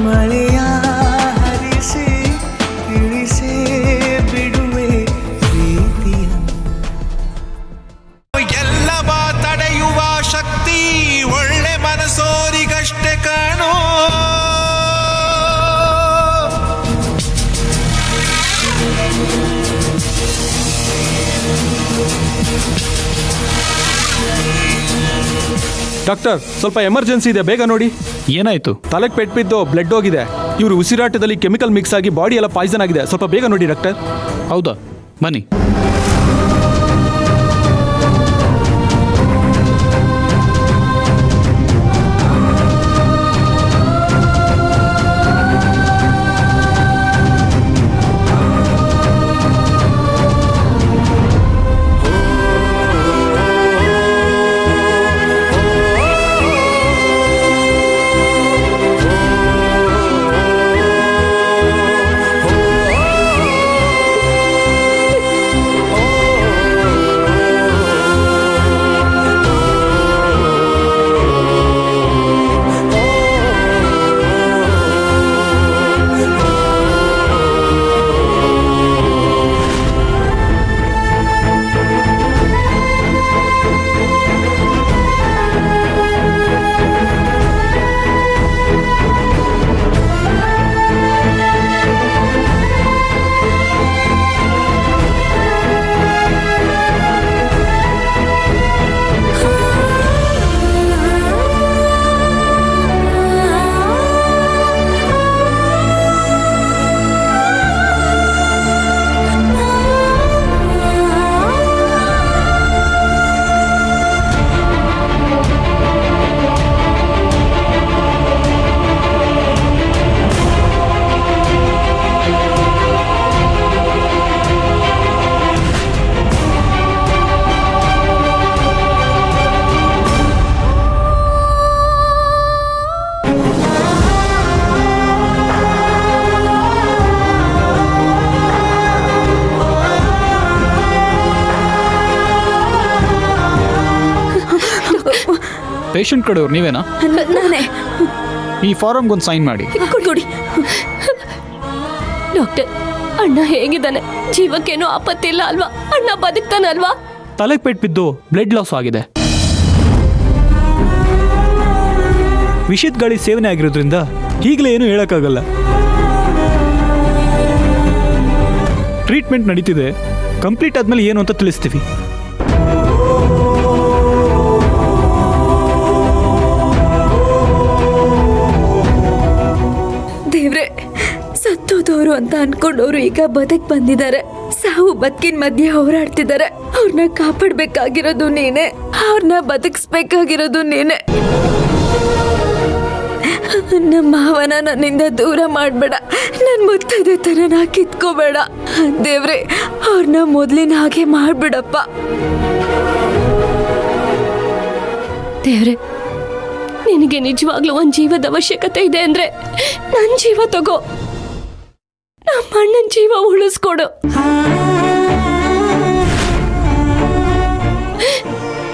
ಮಳೆಯ ಹರಿಸಿ ತಿಳಿಸೇ ಬಿಡುವೆ ಪ್ರೀತಿಯನ್ನು. ಎಲ್ಲವ ತಡೆಯುವ ಶಕ್ತಿ ಒಳ್ಳೆ ಮನಸೋರಿಗಷ್ಟೇ ಕಾಣೋ. ಡಾಕ್ಟರ್, ಸ್ವಲ್ಪ ಎಮರ್ಜೆನ್ಸಿ ಇದೆ, ಬೇಗ ನೋಡಿ. ಏನಾಯ್ತು? ತಲೆಗೆ ಪೆಟ್ಟು ಬಿದ್ದು ಬ್ಲಡ್ ಹೋಗಿದೆ. ಇವರು ಉಸಿರಾಟದಲ್ಲಿ ಕೆಮಿಕಲ್ ಮಿಕ್ಸ್ ಆಗಿ ಬಾಡಿ ಎಲ್ಲ ಪಾಯ್ಸನ್ ಆಗಿದೆ. ಸ್ವಲ್ಪ ಬೇಗ ನೋಡಿ ಡಾಕ್ಟರ್. ಹೌದಾ, ಬನ್ನಿ. ಪೇಷಂಟ್ ಕಡೆಯವ್ರು ನೀವೇನಾ? ನಾನೇ. ಈ ಫಾರಮ್ಗೊಂದು ಸೈನ್ ಮಾಡಿ. ಕೊಡಿ. ಡಾಕ್ಟರ್, ಅಣ್ಣ ಹೇಗಿದ್ದಾನೆ? ಜೀವಕ್ಕೇನೋ ಆಪತ್ತಿಲ್ಲ ಅಲ್ವಾ? ಅಣ್ಣ ಬದುಕ್ತಾನಲ್ವಾ? ತಲೆಗೆ ಪೆಟ್ಟು ಬಿದ್ದು ಬ್ಲಡ್ ಲಾಸ್ ಆಗಿದೆ. ವಿಷದ ಗಾಳಿ ಸೇವನೆ ಆಗಿರೋದ್ರಿಂದ ಈಗಲೇ ಏನು ಹೇಳೋಕ್ಕಾಗಲ್ಲ. ಟ್ರೀಟ್ಮೆಂಟ್ ನಡೀತಿದೆ, ಕಂಪ್ಲೀಟ್ ಆದ್ಮೇಲೆ ಏನು ಅಂತ ತಿಳಿಸ್ತೀವಿ. ದೇವ್ರೆ, ಸತ್ತೋದವರು ಅಂತ ಅನ್ಕೊಂಡವ್ರು ಈಗ ಬದುಕ್ ಬಂದಿದ್ದಾರೆ. ಸಾವು ಬದುಕಿನ ಮಧ್ಯೆ ಹೋರಾಡ್ತಿದ್ದಾರೆ. ಅವ್ರನ್ನ ಕಾಪಾಡ್ಬೇಕಾಗಿರೋದು ನೀನೆ, ಅವ್ರನ್ನ ಬದುಕಿಸ್ಬೇಕಾಗಿರೋದು ನೀನೆ. ನಮ್ಮ ಮಾವನ ನನ್ನಿಂದ ದೂರ ಮಾಡ್ಬೇಡ. ನನ್ ಮುತ್ತೈದೆ ತನನ ಕಿತ್ಕೋಬೇಡ ದೇವ್ರೆ. ಅವ್ರನ್ನ ಮೊದ್ಲಿನ ಹಾಗೆ ಮಾಡ್ಬಿಡಪ್ಪ ದೇವ್ರೆ. ನಿನಗೆ ನಿಜವಾಗ್ಲೂ ಒಂದ್ ಜೀವದ ಅವಶ್ಯಕತೆ ಇದೆ ಅಂದ್ರೆ ನನ್ ಜೀವ ತಗೋ. ನಮ್ಮ ಅಣ್ಣನ ಜೀವ ಉಳಿಸ್ಕೊಡು.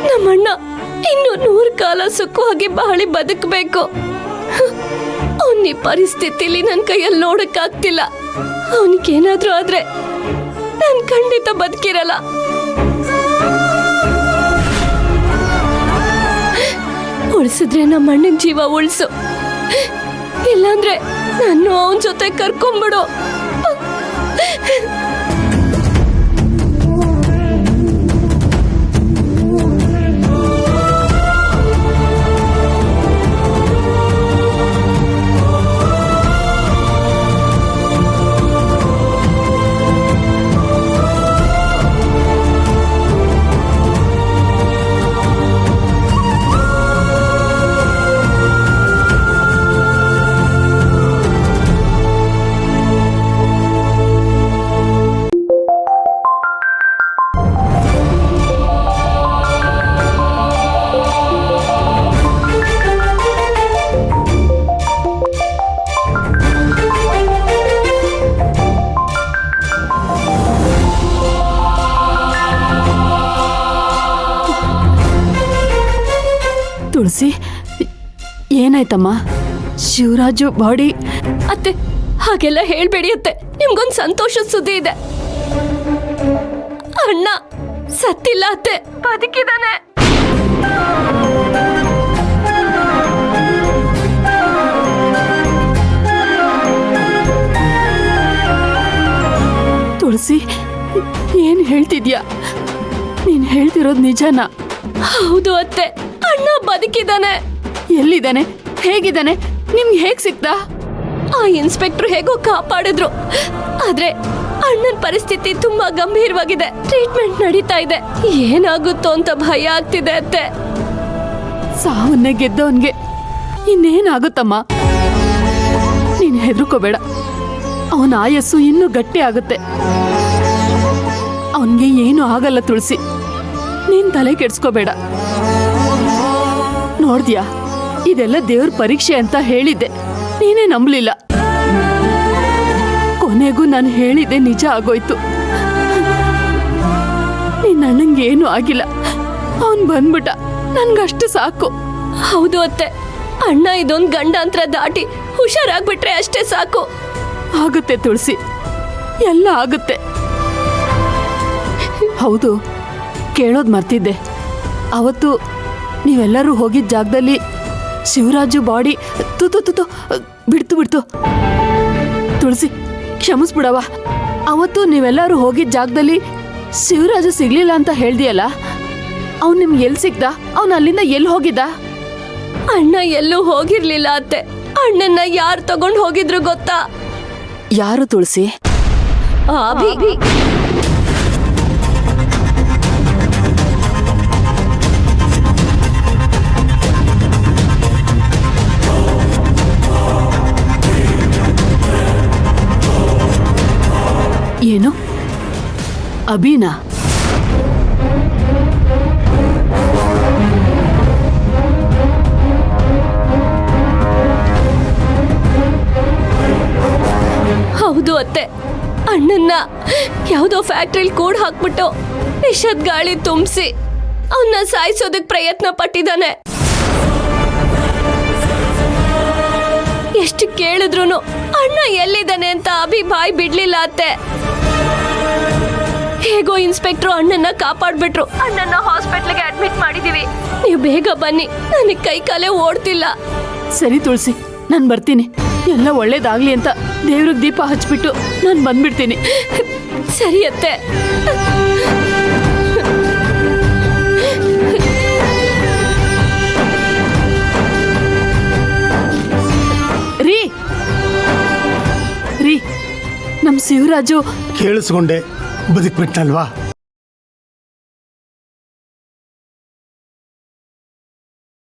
ನಮ್ಮಣ್ಣ ಇನ್ನು 100 ಕಾಲ ಸುಖವಾಗಿ ಬಾಳಿ ಬದುಕಬೇಕು. ಅವನ ಪರಿಸ್ಥಿತಿಲಿ ನನ್ನ ಕೈಯಲ್ಲಿ ನೋಡಕ್ಕಾಗ್ತಿಲ್ಲ. ಅವನಿಗೇನಾದ್ರೂ ಆದ್ರೆ ನಾನು ಖಂಡಿತ ಬದುಕಿರಲ್ಲ. ಉಳಿಸಿದ್ರೆ ನಮ್ಮ ಅಣ್ಣನ ಜೀವ ಉಳಿಸು, ಇಲ್ಲಾಂದ್ರೆ ನಾನು ಅವನ ಜೊತೆ ಕರ್ಕೊಂಡ್ಬಿಡು. ತುಳಸಿ, ಏನಾಯ್ತಮ್ಮ? ಶಿವರಾಜು ಬಾಡಿ. ಅತ್ತೆ ಹಾಗೆಲ್ಲ ಹೇಳ್ಬೇಡಿ ಅತ್ತೆ, ನಿಮ್ಗೊಂದು ಸಂತೋಷದ ಸುದ್ದಿ ಇದೆ. ಅಣ್ಣ ಸತ್ತಿಲ್ಲ ಅತ್ತೆ, ಬದುಕಿದಾನೆ. ತುಳಸಿ, ಏನ್ ಹೇಳ್ತಿದ್ಯಾ? ನೀನ್ ಹೇಳ್ತಿರೋದು ನಿಜನಾ? ಹೌದು ಅತ್ತೆ, ಅಣ್ಣ ಬದುಕಿದಾನೆ. ಎಲ್ಲಿದ್ದಾನೆ? ಹೇಗಿದ್ದಾನೆ? ನಿಮ್ಗೆ ಹೇಗ್ ಸಿಕ್ತಾ? ಆ ಇನ್ಸ್ಪೆಕ್ಟರ್ ಹೇಗೋ ಕಾಪಾಡಿದ್ರು. ಆದ್ರೆ ಅಣ್ಣನ ಪರಿಸ್ಥಿತಿ ತುಂಬಾ ಗಂಭೀರವಾಗಿದೆ. ಟ್ರೀಟ್ಮೆಂಟ್ ನಡೀತಾ ಇದೆ. ಏನಾಗುತ್ತೋ ಅಂತ ಭಯ ಆಗ್ತಿದೆ ಅತ್ತೆ. ಸಾವನ್ನೇ ಗೆದ್ದವನ್ಗೆ ಇನ್ನೇನಾಗುತ್ತಮ್ಮ? ನೀನ್ ಹೆದರ್ಕೋಬೇಡ. ಅವನ ಆಯಸ್ಸು ಇನ್ನೂ ಗಟ್ಟಿ ಆಗುತ್ತೆ. ಅವನ್ಗೆ ಏನು ಆಗಲ್ಲ ತುಳಸಿ, ನೀನ್ ತಲೆ ಕೆಡ್ಸ್ಕೋಬೇಡ. ನೋಡ್ದ್ಯಾ, ಇದೆಲ್ಲ ದೇವ್ರ ಪರೀಕ್ಷೆ ಅಂತ ಹೇಳಿದ್ದೆ, ನೀನೇ ನಂಬಲಿಲ್ಲ. ಕೊನೆಗೂ ನಾನು ಹೇಳಿದ್ದೆ ನಿಜ ಆಗೋಯ್ತು. ನಿನ್ನ ಅಣ್ಣಂಗೆ ಏನು ಆಗಿಲ್ಲ, ಅವನ್ ಬಂದ್ಬಿಟ್ಟ. ನನ್ಗಷ್ಟು ಸಾಕು. ಹೌದು ಅತ್ತೆ, ಅಣ್ಣ ಇದೊಂದು ಗಂಡಾಂತರ ದಾಟಿ ಹುಷಾರಾಗ್ಬಿಟ್ರೆ ಅಷ್ಟೇ ಸಾಕು. ಆಗುತ್ತೆ ತುಳಸಿ, ಎಲ್ಲ ಆಗುತ್ತೆ. ಹೌದು, ಕೇಳೋದು ಮರ್ತಿದ್ದೆ. ಅವತ್ತು ನೀವೆಲ್ಲರೂ ಹೋಗಿದ್ದ ಜಾಗದಲ್ಲಿ ಶಿವರಾಜು ಬಾಡಿ ತುತು ಬಿಡ್ತು. ತುಳಸಿ, ಕ್ಷಮಿಸ್ಬಿಡವ. ಅವತ್ತು ನೀವೆಲ್ಲರೂ ಹೋಗಿದ್ದ ಜಾಗದಲ್ಲಿ ಶಿವರಾಜು ಸಿಗ್ಲಿಲ್ಲ ಅಂತ ಹೇಳ್ದಿಯಲ್ಲ, ಅವ್ನು ನಿಮ್ಗೆ ಎಲ್ಲಿ ಸಿಗ್ದ? ಅವನು ಅಲ್ಲಿಂದ ಎಲ್ಲಿ ಹೋಗಿದ್ದ? ಅಣ್ಣ ಎಲ್ಲೂ ಹೋಗಿರ್ಲಿಲ್ಲ ಅತ್ತೆ. ಅಣ್ಣನ್ನ ಯಾರು ತಗೊಂಡು ಹೋಗಿದ್ರು ಗೊತ್ತಾ? ಯಾರು ತುಳಸಿ? ಅಭಿ. ಏನು? ಅಭಿನಾ? ಹೌದು ಅತ್ತೆ, ಅಣ್ಣನ್ನ ಯಾವುದೋ ಫ್ಯಾಕ್ಟ್ರಿಲಿ ಕೂಡ್ ಹಾಕ್ಬಿಟ್ಟು ವಿಷದ ಗಾಳಿ ತುಂಬಿಸಿ ಅವನ್ನ ಸಾಯಿಸೋದಕ್ಕೆ ಪ್ರಯತ್ನ ಪಟ್ಟಿದ್ದಾನೆ. ಎಷ್ಟು ಕೇಳಿದ್ರು ಅಣ್ಣ ಎಲ್ಲಿದ್ದಾನೆ ಅಂತ ಅಭಿ ಬಾಯ್ ಬಿಡ್ಲಿಲ್ಲ ಅತ್ತೆ. ಹೇಗೋ ಇನ್ಸ್ಪೆಕ್ಟ್ರು ಅಣ್ಣನ್ನ ಕಾಪಾಡ್ಬಿಟ್ರು. ಅಣ್ಣನ್ನ ಹಾಸ್ಪಿಟ್ಲ್ಗೆ ಅಡ್ಮಿಟ್ ಮಾಡಿದೀವಿ. ನೀವು ಬೇಗ ಬನ್ನಿ, ನನಗೆ ಕೈ ಕಾಲೇ ಓಡ್ತಿಲ್ಲ. ಸರಿ ತುಳಸಿ, ನಾನು ಬರ್ತೀನಿ. ಎಲ್ಲ ಒಳ್ಳೇದಾಗ್ಲಿ ಅಂತ ದೇವ್ರಿಗೆ ದೀಪ ಹಚ್ಬಿಟ್ಟು ನಾನು ಬಂದ್ಬಿಡ್ತೀನಿ. ಸರಿ ಅತ್ತೆ. ರೀ, ನಮ್ ಶಿವರಾಜು ಕೇಳಿಸ್ಕೊಂಡೆ, ಬದುಕ್ಬಿಟ್ನಲ್ವಾ?